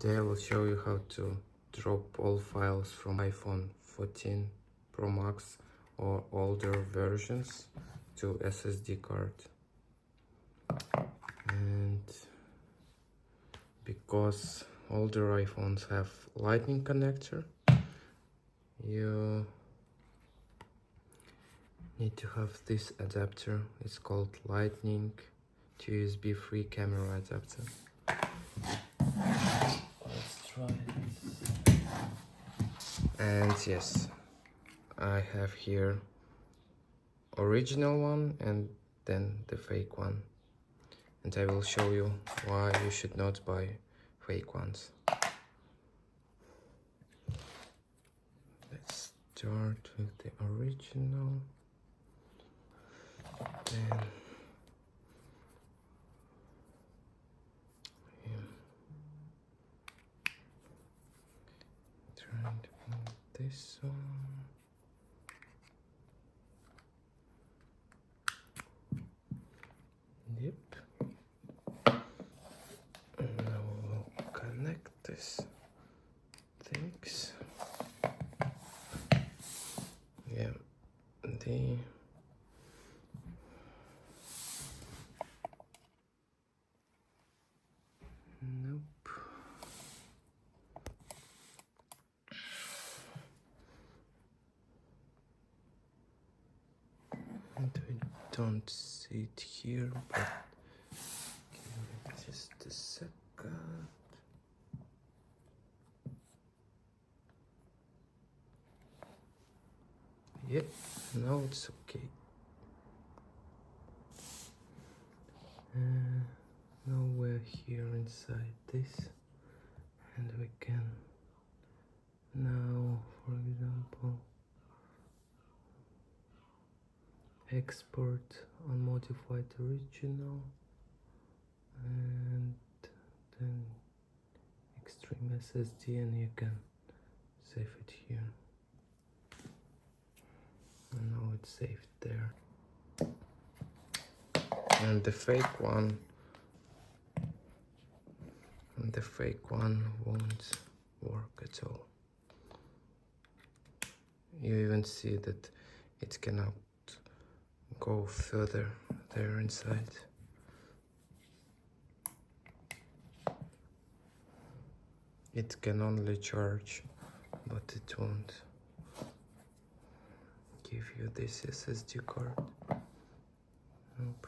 Today I will show you how to drop all files from iPhone 14 Pro Max or older versions to SSD card. And because older iPhones have lightning connector, you need to have this adapter. It's called lightning to USB 3 camera adapter. Let's try this. And yes, I have here original one and then the fake one, and I will show you why you should not buy fake ones. Let's start with the original, then trying to find this one. Yep. And now we'll connect this things. Yeah, the nope. And we don't see it here, but give me just a second. Yep, now it's okay. Now we're here inside this, and we can now, for example, export unmodified original, and then extreme SSD, and you can save it here. And now it's saved there. And the fake one won't work at all. You even see that it cannot go further there inside. It can only charge, but it won't give you this SSD card. Nope.